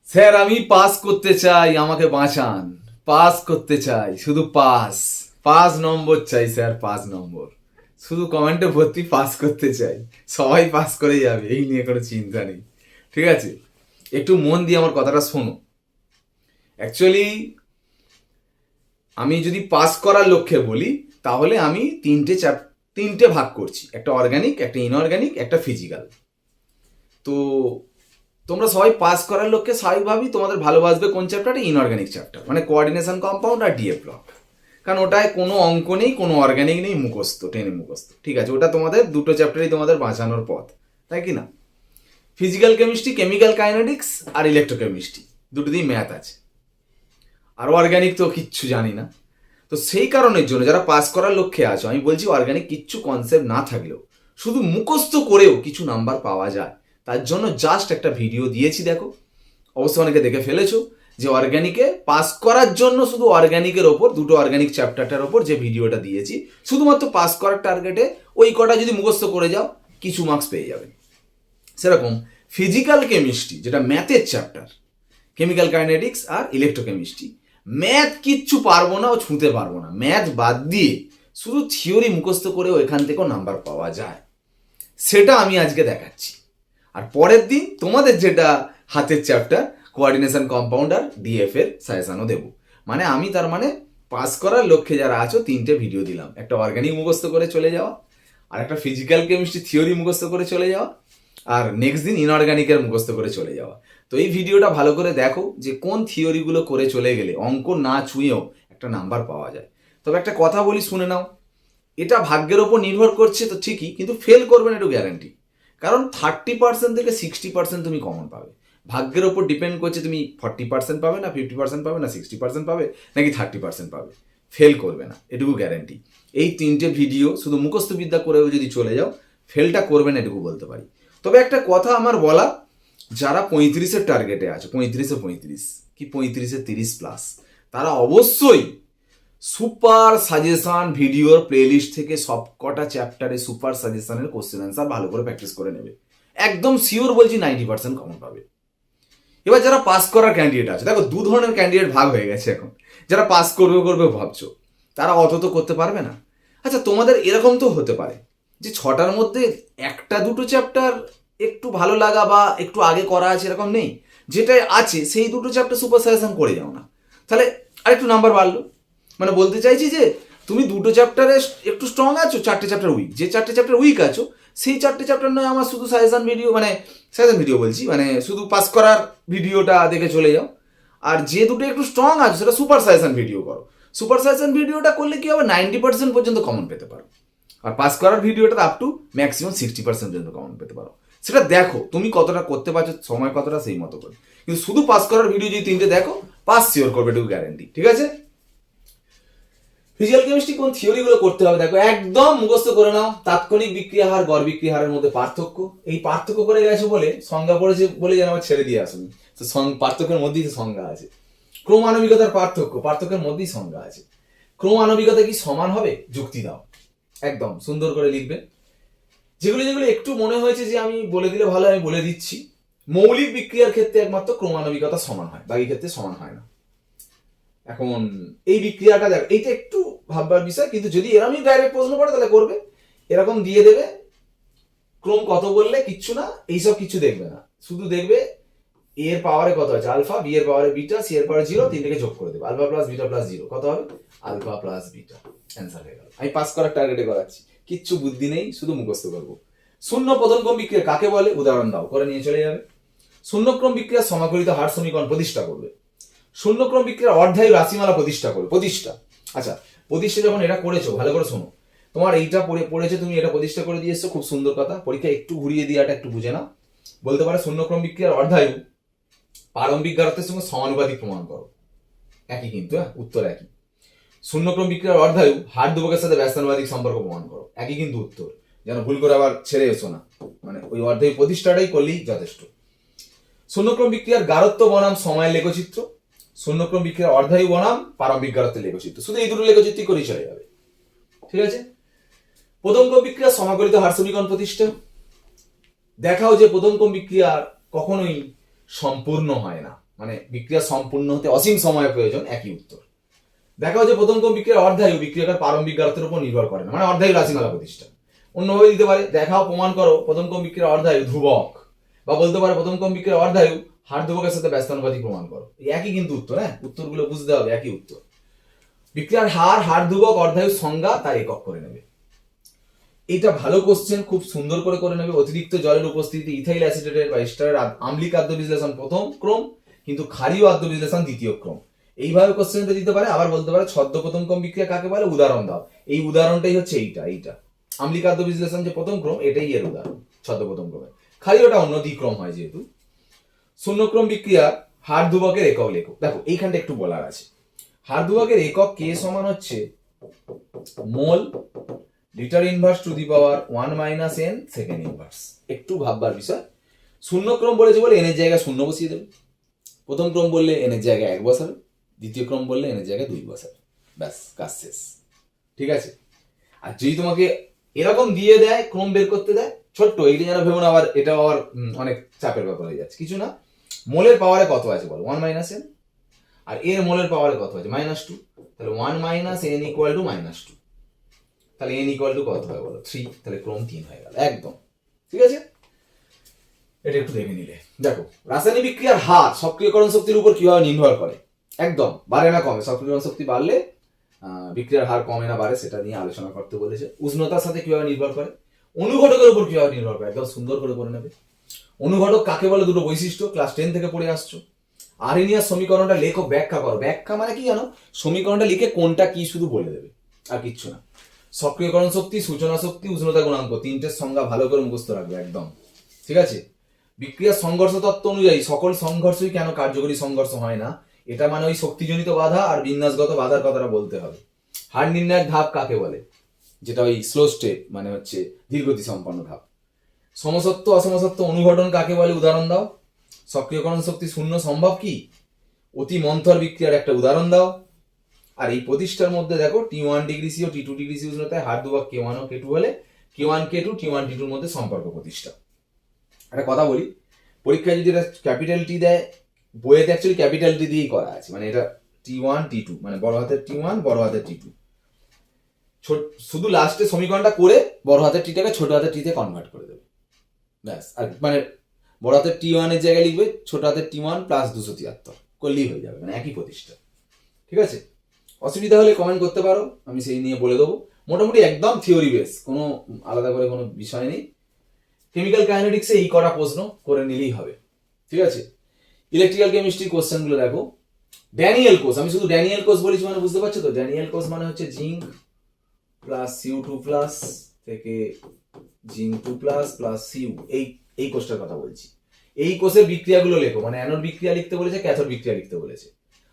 Sir আমি pass করতে চাই, আমাকে বাঁচান। পাস করতে চাই, শুধু পাস। 5 নম্বর চাই স্যার, 5 নম্বর। শুধু কমেন্টে ভর্তি পাস করতে চাই। সবাই পাস করে যাবে, এই নিয়ে কোনো চিন্তা নেই। ঠিক আছে, একটু মন দিয়ে আমার কথাটা শোনো। অ্যাকচুয়ালি আমি যদি পাস করার লক্ষ্যে বলি, তাহলে আমি তিনটে ভাগ করছি, একটা অর্গানিক, একটা ইনঅর্গানিক, একটা ফিজিক্যাল। তো তোমরা সবাই পাস করার লক্ষ্যে স্বাভাবিকভাবেই তোমাদের ভালোবাসবে কোন চ্যাপ্টারটা? ইনঅর্গানিক চ্যাপ্টার, মানে কোঅর্ডিনেশন কম্পাউন্ড আর ডিএ ব্লক। কারণ ওটায় কোনো অঙ্ক নেই, কোনো অর্গানিক নেই, মুখস্থ, টেনে মুখস্থ। ঠিক আছে, ওটা তোমাদের দুটো চ্যাপ্টারই তোমাদের বাঁচানোর পথ, তাই কি না? ফিজিক্যাল কেমিস্ট্রি, কেমিক্যাল কাইনেটিক্স আর ইলেকট্রোকেমিস্ট্রি, দুটোতেই ম্যাথ আছে। আর অর্গানিক তো কিচ্ছু জানি না। তো সেই কারণের জন্য যারা পাস করার লক্ষ্যে আছো, আমি বলছি অর্গানিক কিচ্ছু কনসেপ্ট না থাকলেও শুধু মুখস্থ করেও কিছু নাম্বার পাওয়া যায়। তার জন্য জাস্ট একটা ভিডিও দিয়েছি, দেখো। অবশ্য অনেকে দেখে ফেলেছো যে অর্গানিকে পাস করার জন্য শুধু অর্গানিকের ওপর, দুটো অর্গানিক চ্যাপ্টারটার ওপর যে ভিডিওটা দিয়েছি, শুধুমাত্র পাস করার টার্গেটে ওই কটা যদি মুখস্থ করে যাও কিছু মার্কস পেয়ে যাবে। সেরকম ফিজিক্যাল কেমিস্ট্রি, যেটা ম্যাথের চ্যাপ্টার, কেমিক্যাল কাইনেটিক্স আর ইলেকট্রোকেমিস্ট্রি, ম্যাথ কিচ্ছু পারবো না ও ছুঁতে পারবো না। ম্যাথ বাদ দিয়ে শুধু থিওরি মুখস্থ করেও এখান থেকেও নাম্বার পাওয়া যায়, সেটা আমি আজকে দেখাচ্ছি। আর পরের দিন তোমাদের যেটা হাতের চ্যাপ্টার, কোঅর্ডিনেশন কম্পাউন্ড আর ডিএফ এর সাজেশনও দেবো। মানে আমি তার মানে পাস করার লক্ষ্যে যারা আছো, তিনটে ভিডিও দিলাম। একটা অর্গানিক মুখস্থ করে চলে যাওয়া, আর একটা ফিজিক্যাল কেমিস্ট্রি থিওরি মুখস্থ করে চলে যাওয়া, আর নেক্সট দিন ইনঅর্গানিকের মুখস্থ করে চলে যাওয়া। তো এই ভিডিওটা ভালো করে দেখো যে কোন থিওরিগুলো করে চলে গেলে অঙ্ক না ছুঁয়েও একটা নাম্বার পাওয়া যায়। তবে একটা কথা বলি, শুনে নাও। এটা ভাগ্যের ওপর নির্ভর করছে তো ঠিকই, কিন্তু ফেল করবে না, একটু গ্যারান্টি। কারণ 30% থেকে 60% তুমি কমন পাবে। ভাগ্যের ওপর ডিপেন্ড করছে তুমি 40% পাবে না, 50% পাবে না, 60% পাবে নাকি 30% পাবে। ফেল করবে না, এটুকু গ্যারান্টি। এই তিনটে ভিডিও শুধু মুখস্থ বিদ্যা করেও যদি চলে যাও, ফেলটা করবে না, এটুকু বলতে পারি। তবে একটা কথা আমার বলা, যারা 35-এর টার্গেটে আছে, 35-35 কি 35-30+, তারা অবশ্যই সুপার সাজেশন ভিডিওর প্লেলিস্ট থেকে সব কটা চ্যাপ্টারে সুপার সাজেশনের কোশ্চেন অ্যান্সার ভালো করে প্র্যাকটিস করে নেবে। একদম শিওর বলছি 90% কমন পাবে। এবার যারা পাস করার ক্যান্ডিডেট আছে, দেখো দু ধরনের ক্যান্ডিডেট ভাগ হয়ে গেছে এখন। যারা পাস করবে করবে ভাবছো, তারা অত তো করতে পারবে না। আচ্ছা, তোমাদের এরকম তো হতে পারে যে 6টার মধ্যে একটা দুটো চ্যাপ্টার একটু ভালো লাগা বা একটু আগে করা আছে, এরকম নেই। যেটা আছে সেই দুটো চ্যাপ্টার সুপার সাজেশন করে যাও না, তাহলে আরেকটু নাম্বার বাড়লো। মানে বলতে চাইছি যে তুমি দুটো চ্যাপ্টারে একটু স্ট্রং আছো, 4টে চ্যাপ্টার উইক। যে 4টে চ্যাপ্টার উইক আছো, সেই 4টে চ্যাপ্টার নয় আমার শুধু সাজেশন ভিডিও, মানে সাজেশন ভিডিও বলছি, মানে শুধু পাস করার ভিডিওটা দেখে চলে যাও। আর যে দুটো একটু স্ট্রং আছো, সেটা সুপার সাজেশন ভিডিও করো। সুপার সাজেশন ভিডিওটা করলে কি হবে, 90% পর্যন্ত কমন পেতে পারো। আর পাস করার ভিডিওটা আপ টু ম্যাক্সিমাম 60% পর্যন্ত কমন পেতে পারো। সেটা দেখো তুমি কতটা করতে পারছো, সময় কতটা, সেই মতো করে। কিন্তু শুধু পাস করার ভিডিও যদি তিনটে দেখো, পাস শিওর করবে, এটুকু গ্যারেন্টি। ঠিক আছে? ফিজিক্যাল কেমিস্ট্রি কোন থিওরিগুলো করতে হবে দেখো, একদম মুখস্থ করে নাও। তাৎক্ষণিক বিক্রিয়া হার, গড় বিক্রিয়া হারের মধ্যে পার্থক্য, এই পার্থক্য করে গেছে বলে, সংজ্ঞা পড়েছে বলে যেন আমার ছেড়ে দিয়ে আসুন। তো পার্থক্যের মধ্যেই সংজ্ঞা আছে। ক্রম আণবিকতার পার্থক্য, পার্থক্যের মধ্যেই সংজ্ঞা আছে। ক্রম আণবিকতা কি সমান হবে? যুক্তি দাও, একদম সুন্দর করে লিখবে। যেগুলো যেগুলো একটু মনে হয়েছে যে আমি বলে দিলে ভালো, আমি বলে দিচ্ছি। মৌলিক বিক্রিয়ার ক্ষেত্রে একমাত্র ক্রমাণবিকতা সমান হয়, বাকি ক্ষেত্রে সমান হয় না। এখন এই বিক্রিয়াটা দেখো, এইটা একটু ভাববার বিষয়, কিন্তু যদি এরকমই ডাইরেক্ট প্রশ্ন করে তাহলে করবে, এরকম দিয়ে দেবে ক্রম কত বললে কিচ্ছু না, এইসব কিছু দেখবে না, শুধু দেখবে এর পাওয়ারে কত আছে আলফা, বি এর পাওয়ারে বিটা, সি এর পাওয়ারে 0, তিনটাকে যোগ করে দেবে। আলফা প্লাস বিটা প্লাস 0 কত হবে? Alpha plus beta. অ্যান্সার হয়ে গেল। আমি পাস করার টার্গেটে করাচ্ছি, কিচ্ছু বুদ্ধি নেই, শুধু মুখস্থ করবো। শূন্য প্রথমক্রম বিক্রিয়া কাকে বলে? উদাহরণ দাও, করে নিয়ে চলে যাবে। শূন্যক্রম বিক্রিয়ার সমাকলিত হার সমীকরণ প্রতিষ্ঠা করবে। শূন্যক্রম বিক্রিয়ার অর্ধায়ু রাশিমালা প্রতিষ্ঠা করবে। প্রতিষ্ঠা, আচ্ছা, প্রতিষ্ঠা যখন এটা করেছো, ভালো করে শোনো। তোমার এইটা পড়েছো, তুমি এটা প্রতিষ্ঠা করে দিয়ে এসছো, খুব সুন্দর কথা। পরীক্ষা একটু ঘুরিয়ে দিয়ে এটা একটু বুঝে নাও। বলতে পারে শূন্যক্রম বিক্রিয়ার অর্ধায়ু প্রারম্ভিক গারত্বের সঙ্গে সমানুপাতিক প্রমাণ করো। একই কিন্তু, হ্যাঁ, উত্তর একই। শূন্যক্রম বিক্রিয়ার অর্ধায়ু হার দুভকের সাথে ব্যস্তানুপাতিক সম্পর্ক প্রমাণ করো। একই কিন্তু উত্তর, যেন ভুল করে আবার ছেড়ে এসো না। মানে ওই অর্ধায়ু প্রতিষ্ঠাটাই করলেই যথেষ্ট। শূন্যক্রম বিক্রিয়ার গারত্ব বনাম সময়ের লেখচিত্র, শূন্যক্রম বিক্রিয়ার অর্ধায়ু বনাম প্রারম্ভিক গারত্বের লেখচিত্র, শুধু এই দুটো লেখচিত্রই করেই চলে যাবে। ঠিক আছে? প্রথম ক্রম বিক্রিয়ার সমাকলিত হার সমীকরণ প্রতিষ্ঠা। দেখাও যে প্রথম ক্রম বিক্রিয়া কখনোই সম্পূর্ণ হয় না। মানে বিক্রিয়া সম্পূর্ণ হতে অসীম সময় প্রয়োজন, একই উত্তর। দেখা হচ্ছে প্রথম ক্রম বিক্রিয়ার অর্ধায়ু বিক্রিয়াকার প্রারম্ভিক গারত্বের উপর নির্ভর করে না, মানে অর্ধায়ু রাশিমালা প্রতিষ্ঠা। অন্যভাবে দিতে পারে, দেখাও প্রমাণ করো প্রথম ক্রম বিক্রিয়ার অর্ধায়ু ধ্রুবক, বা বলতে পারে প্রথম ক্রম বিক্রিয়ার অর্ধায়ু হার ধ্রুবকের সাথে ব্যস্তানুপাতিক প্রমাণ করো। একই কিন্তু উত্তর, হ্যাঁ, উত্তরগুলো বুঝতে হবে, একই উত্তর। বিক্রিয়ার হার ধ্রুবক, অর্ধায়ু সংজ্ঞা তার একক করে নেবে। এটা ভালো কোশ্চেন, খুব সুন্দর করে নেবে। অতিরিক্ত জলের উপস্থিতি ইথাইল অ্যাসিটেটের বা এস্টারের আম্লিক আদ্য বিশ্লেষণ প্রথম ক্রম, কিন্তু ক্ষারীয় আদ্য বিশ্লেষণ দ্বিতীয় ক্রম। এইভাবে কোশ্চেনটা দিতে পারে। আবার বলতে পারে ছদ্ম প্রথম ক্রম বিক্রিয়া কাকে বলে, উদাহরণ দাও। এই উদাহরণটাই হচ্ছে এইটা আম্লিক আদ্য বিশ্লেষণ যে প্রথম ক্রম, এটাই এর উদাহরণ ছদ্ম প্রথম ক্রমে। ক্ষারীয়টা অন্য দ্বিক্রম হয় যেহেতু। শূন্যক্রম বিক্রিয়া হার ধ্রুবকের একক লেখো। দেখো এইখানটা একটু বলার আছে। হার ধ্রুবকের একক কে সমান হচ্ছে মোল litre inverse to the power 1 minus n second inverse. একটু ভাববার বিষয়। শূন্য ক্রম বলেছে বলে n এর জায়গায় 0 বসিয়ে দেবে। প্রথম ক্রম বললে n এর জায়গায় 1 বসাবে, দ্বিতীয় ক্রম বললে n এর জায়গায় 2 বসাবে, ব্যাস কাজ শেষ। ঠিক আছে। আর যদি তোমাকে এরকম দিয়ে দেয়, ক্রম বের করতে দেয় ছোট্ট, এইটা যেন ভেবো না আবার এটাও আবার অনেক চাপের ব্যাপার হয়ে যাচ্ছে। কিছু না, মোলের পাওয়ারে কত আছে বলো, 1 মাইনাস n, আর এর মোলের পাওয়ারে কত আছে -2, তাহলে 1 মাইনাস n ইকুয়াল টু -2, তাহলে n ইকুয়াল টু কত হয় বলো, 3, তাহলে ক্রম 3 হয়ে গেল একদম। ঠিক আছে, এটা একটু দেখে নিলে। দেখো রাসায়নিক বিক্রিয়ার হার সক্রিয়করণ শক্তির উপর কিভাবে নির্ভর করে, একদম বাড়ে না কমে। সক্রিয়করণ শক্তি বাড়লে বিক্রিয়ার হার কমে না বাড়ে, সেটা নিয়ে আলোচনা করতে বলেছে। উষ্ণতার সাথে কিভাবে নির্ভর করে, অনুঘটকের উপর কিভাবে নির্ভর করে, একদম সুন্দর করে নেবে। অনুঘটক কাকে বলে, দুটো বৈশিষ্ট্য ক্লাস 10 থেকে পড়ে আসছো। আর্হেনিয়াস সমীকরণটা লেখো, ব্যাখ্যা করো। ব্যাখ্যা মানে কি জানো, সমীকরণটা লিখে কোনটা কি শুধু বলে দেবে, আর কিচ্ছু না। সক্রিয়করণ শক্তি, সূচনা শক্তি, উষ্ণতা গুণাঙ্ক, তিনটের সংজ্ঞা ভালো করে মুখস্থ রাখবে একদম। ঠিক আছে। বিক্রিয়ার সংঘর্ষ তত্ত্ব অনুযায়ী সকল সংঘর্ষই কেন কার্যকরী সংঘর্ষ হয় না, এটা মানে ওই শক্তিজনিত বাধা আর বিন্যাসগত বাধার কথাটা বলতে হবে। হার নির্ণায়ক ধাপ কাকে বলে, যেটা ওই স্লো স্টেপ মানে হচ্ছে ধীরগতি সম্পন্ন ধাপ। সমসত্ব অসমসত্ব অনুঘটন কাকে বলে, উদাহরণ দাও। সক্রিয়করণ শক্তি শূন্য সম্ভব কি, অতি মন্থর বিক্রিয়ার একটা উদাহরণ দাও। আর এই প্রতিষ্ঠার মধ্যে দেখো T1 ডিগ্রি সি ও T2 ডিগ্রি সি উষ্ণতায় হার ধ্রুবক K1 ও K2 হলে K1 K2 T1 T2 এর মধ্যে সম্পর্ক প্রতিষ্ঠা। একটা কথা বলি, পরীক্ষায় যদি এটা ক্যাপিটাল টি দেয়, বইয়েতে অ্যাকচুয়ালি ক্যাপিটাল টি দিয়েই করা আছে, মানে এটা T1 T2 মানে বড় হাতের T1 বড় হাতের T2। শুধু লাস্টে সমীকরণটা করে বড় হাতের টিটাকে ছোট হাতের টিতে কনভার্ট করে দেবে, ব্যাস। আর মানে বড় হাতের T1 এর জায়গায় লিখবে ছোট হাতের T1 প্লাস 273 করলেই হয়ে যাবে, মানে একই প্রতিষ্ঠা। ঠিক আছে, অসুবিধা হলে কমেন্ট করতে পারো, আমি সেই নিয়ে বলে দেবো। মোটামুটি একদম থিওরি বেস, কোনো আলাদা করে কোনো বিষয় নেই। কেমিক্যাল কাইনেটিক্সে এই কটা প্রশ্ন করে নিলেই হবে। ঠিক আছে। ইলেকট্রিক্যাল কেমিস্ট্রি কোশ্চেনগুলো দেখো। ড্যানিয়েল কোষ, আমি শুধু ড্যানিয়েল কোষ বলেছি মানে বুঝতে পারছো তো, ড্যানিয়েল কোষ মানে হচ্ছে জিঙ্ক প্লাস Cu2 প্লাস থেকে জিঙ্ক 2 প্লাস প্লাস Cu, এই কোষটার কথা বলছি। এই কোষের বিক্রিয়াগুলো লেখো, মানে অ্যানোড বিক্রিয়া লিখতে বলেছে, ক্যাথোড বিক্রিয়া লিখতে বলেছে।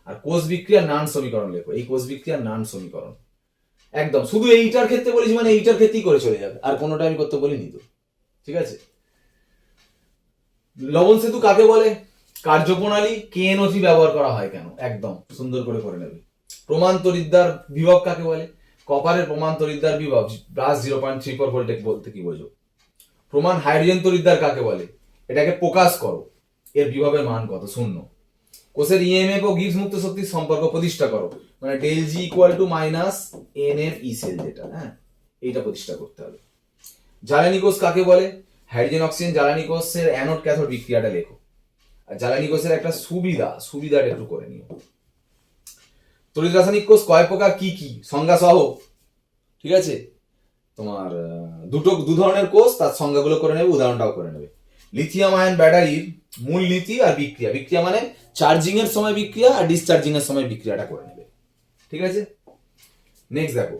আর কোষ বিক্রিয়ার নান সমীকরণ লেখো, এই কোষ বিক্রিয়ার নান সমীকরণ একদম। শুধু এইটার ক্ষেত্রে বলেছি মানে এইটার ক্ষেত্রেই করে চলে যাবে, আর কোনোটা আমি করতে বলিনি তো। ঠিক আছে। লবণ সেতু কাকে বলে, কার্যপ্রণালী, KNO3 ব্যবহার করা হয় কেন, একদম সুন্দর করে নেবে। প্রমাণ তড়িৎদ্বার বিভব কাকে বলে, কপারের প্রমাণ তড়িৎদ্বার বিভব প্লাস 0.34 ভোল্ট বলতে কি বোঝো। প্রমাণ হাইড্রোজেন তড়িৎদ্বার কাকে বলে, এটাকে প্রকাশ করো, এর বিভবের মান কত, 0। কোষের EMF ও গিবস মুক্ত শক্তির সম্পর্ক প্রতিষ্ঠা করো, মানে del G equal to minus NF E cell, যেটা হ্যাঁ এইটা প্রতিষ্ঠা করতে হবে। জ্বালানি কোষ কাকে বলে, হাইড্রোজেন অক্সিজেন জ্বালানি কোষের অ্যানোড ক্যাথোড বিক্রিয়াটা লেখো। আর জ্বালানি কোষের একটা সুবিধাটা একটু করে নিও। তড়িৎ রাসায়নিক কোষ কয় প্রকার, কি কি সংজ্ঞা সহ। ঠিক আছে, তোমার দু ধরনের কোষ, তার সংজ্ঞাগুলো করে নেবে, উদাহরণটাও করে নেবে। লিথিয়াম আয়ন ব্যাটারির মূল নীতি আর বিক্রিয়া মানে চার্জিং এর সময় বিক্রিয়া আর ডিসচার্জিং এর সময় বিক্রিয়াটা করে নেবে। ঠিক আছে। নেক্সট দেখো,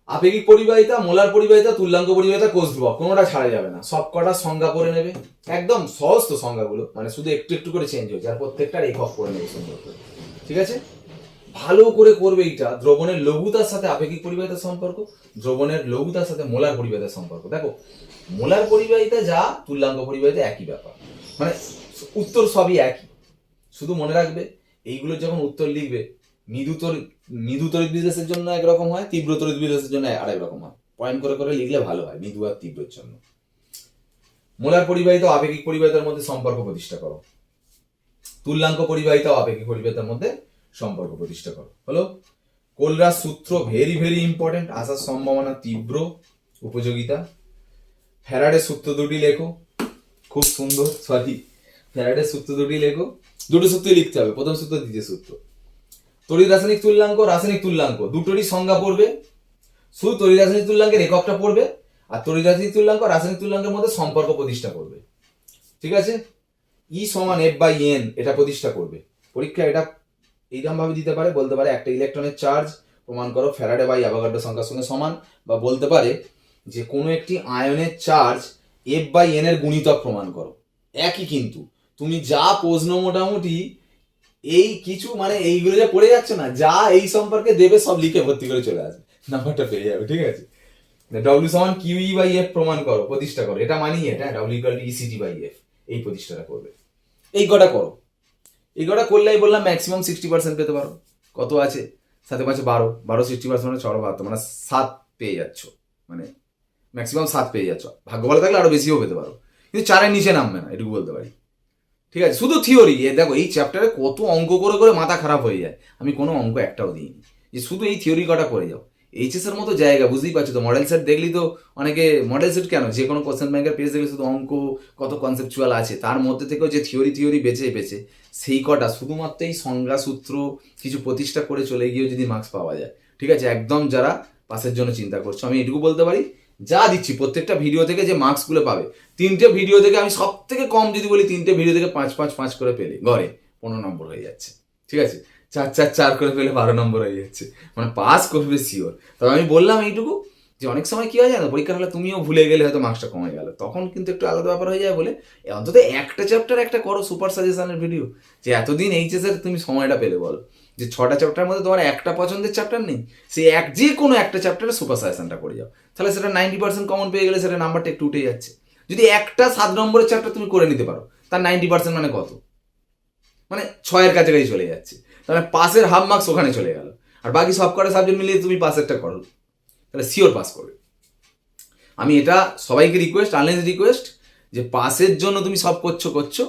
আপেক্ষিক পরিবাহিতা, মোলার পরিবাহিতা, তুল্যাঙ্ক পরিবাহিতা, কোষ ধ্রুবক, কোনোটা ছাড়া যাবে না, সব কটা সংজ্ঞা করে নেবে। একদম সহজ তো সংজ্ঞাগুলো, মানে শুধু একটু করে চেঞ্জ হয়েছে, আর প্রত্যেকটার একক করে নেবে সুন্দর করে। ঠিক আছে, ভালো করে করবে এইটা। দ্রবণের লঘুতার সাথে আপেক্ষিক পরিবাহিতার সম্পর্ক, দ্রবণের লঘুতার সাথে মোলার পরিবাহিতার সম্পর্ক। দেখো মোলার পরিবাহিতা যা, তুল্যাঙ্ক পরিবাহিতা একই ব্যাপার, মানে উত্তর সবই একই। শুধু মনে রাখবে এইগুলো যখন উত্তর লিখবে, মৃদু তড়িৎ বিদ্যুতের জন্য একরকম হয়, তীব্র তড়িৎ বিদ্যুতের জন্য আরেক রকম হয়। পয়েন্ট করে লিখলে ভালো হয় মৃদু আর তীব্রের জন্য। মোলার পরিবাহিতা ও আপেক্ষিক পরিবাহিতার মধ্যে সম্পর্ক প্রতিষ্ঠা করো। তুল্যাঙ্ক পরিবাহিতা ও আপেক্ষিক পরিবাহিতার মধ্যে সম্পর্ক প্রতিষ্ঠা করো। হলো কোলরাস সূত্র, ভেরি ভেরি ইম্পর্টেন্ট, আসার সম্ভাবনা তীব্র, উপযোগিতা। ফ্যারাডের সূত্র দুটি লেখো, খুব সুন্দর, ফ্যারাডের সূত্র দুটি লেখো, দুটো সূত্রই লিখতে হবে, প্রথম সূত্র দ্বিতীয় সূত্র। তড়িৎ রাসায়নিক তুল্যাঙ্ক, রাসায়নিক তুল্যাঙ্ক দুটোরই সংজ্ঞা পড়বে, শুধু তড়িৎ রাসায়নিক তুল্যাঙ্কের এককটা পড়বে, আর তড়িৎ রাসায়নিক তুল্যাঙ্ক রাসায়নিক তুল্যাঙ্কের মধ্যে সম্পর্ক প্রতিষ্ঠা করবে। ঠিক আছে, ই সমান এফ বাই এন এটা প্রতিষ্ঠা করবে। পরীক্ষা এটা এইরকম ভাবে দিতে পারে, বলতে পারে একটা ইলেকট্রনের চার্জ প্রমাণ করো ফ্যারাডে বাই অ্যাভোগাড্রো সংখ্যার সঙ্গে সমান, বা বলতে পারে যে কোনো একটি আয়নের চার্জ এফ বাই এন এর গুণিতক প্রমাণ করো। একই, কিন্তু তুমি যা প্রশ্ন মোটামুটি এই কিছু মানে এইগুলো যা পড়ে যাচ্ছে না, যা এই সম্পর্কে দেবে সব লিখে ভর্তি করে চলে আসবে, নাম্বারটা পেয়ে যাবে। ঠিক আছে, ডব্লিউ সমান কিউ ই বাই এফ প্রমাণ করো, প্রতিষ্ঠা করো, এটা মানি এটা W equal to ECT by F, এই প্রতিষ্ঠাটা করবে। এই কটা করো, এই কটা করলেই বললাম ম্যাক্সিমাম 60% পেতে পারো। কত আছে, 7 5 12, 12 60% মানে 6 72, মানে 7 পেয়ে যাচ্ছ, মানে ম্যাক্সিমাম 7 পেয়ে যাচ্ছ। ভাগ্য ভালো থাকলে আরো বেশিও পেতে পারো, কিন্তু 4-এর নিচে নামবে না, এটুকু বলতে পারি। ঠিক আছে, শুধু থিওরি। দেখো এই চ্যাপ্টারে কত অঙ্ক করে করে মাথা খারাপ হয়ে যায়, আমি কোনো অঙ্ক একটাও দিইনি, যে শুধু এই থিওরি কটা করে যাও। এইচএস এর মতো জায়গা, বুঝতেই পারছো তো, মডেল সেট দেখলি তো অনেকে, মডেল সেট কেন, যে কোনো কোশ্চেন ব্যাংকের পেজ দেখলে শুধু অঙ্ক কত কনসেপচুয়াল আছে, তার মধ্যে থেকেও যে থিওরি বেছে বেছে সেই কটা শুধুমাত্র এই সংজ্ঞা সূত্র কিছু প্রতিষ্ঠা করে চলে গিয়েও যদি মার্কস পাওয়া যায়, ঠিক আছে, একদম যারা পাসের জন্য চিন্তা করছো, আমি এটুকু বলতে পারি, যা দিচ্ছি প্রত্যেকটা ভিডিও থেকে যে মার্কসগুলো পাবে, 3টে ভিডিও থেকে আমি সব থেকে কম যদি বলি 3টে ভিডিও থেকে 5 করে পেলে ঘরে 15 নম্বর হয়ে যাচ্ছে। ঠিক আছে, 4 করে পেলে 12 নম্বর হয়ে যাচ্ছে, মানে পাস করবে শিওর। তবে আমি বললাম এইটুকু, যে অনেক সময় কি হয় জানো, পরীক্ষার হলে তুমিও ভুলে গেলে, হয়তো মার্কসটা কমে গেল, তখন কিন্তু একটু আলাদা ব্যাপার হয়ে যায় বলে অন্তত একটা চ্যাপ্টার একটা করো সুপার সাজেশনের ভিডিও, যে এতদিন এইচএস এর তুমি সময়টা পেলে, বলো যে 6টা চ্যাপ্টারের মধ্যে তোমার একটা পছন্দের চ্যাপ্টার নেই, সেই যে কোনো একটা চ্যাপ্টারে সুপার সাজেশনটা করে যাও, তাহলে সেটা 90% কমন পেয়ে গেলে সেটা নাম্বারটা একটু উঠে যাচ্ছে। যদি একটা 7 নম্বরের চ্যাপ্টার তুমি করে নিতে পারো, তার 90% মানে কত, মানে 6-এর কাছাকাছি চলে যাচ্ছে, তাহলে পাসের হাফ মার্কস ওখানে চলে গেল। আর বাকি সব কটা সাবজেক্ট মিলিয়ে তুমি পাসেরটা করো, তাহলে শিওর পাস করবে। আমি এটা সবাইকে রিকোয়েস্ট, আনলাইন রিকোয়েস্ট, যে পাসের জন্য তুমি সব করছো,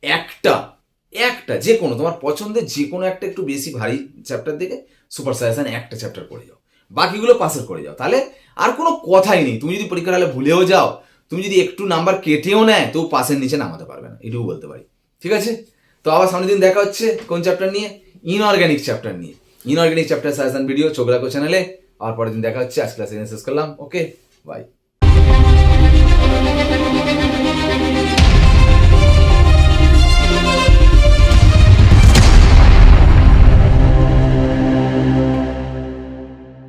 একটা যে কোনো তোমার পছন্দের যে কোনো একটা একটু বেশি ভারী চ্যাপ্টার দেখে সুপার সাজেশন একটা চ্যাপ্টার করে যাও, বাকিগুলো পাসের করে যাও, তাহলে আর কোনো কথাই নেই। তুমি যদি পরীক্ষার হলে ভুলেও যাও, তুমি যদি একটু নাম্বার কেটেও নেয়, তো পাসের নিচে নামাতে পারবে না, এটুকু বলতে পারি। ঠিক আছে, তো আবার সামনের দিন দেখা হচ্ছে কোন চ্যাপ্টার নিয়ে, ইনঅর্গানিক চ্যাপ্টার নিয়ে। ইনঅর্গানিক চ্যাপ্টার সাজেশন ভিডিও চোখ রাখো চ্যানেলে, আর পরের দিন দেখা হচ্ছে। আজ ক্লাস শেষ করলাম, ওকে বাই।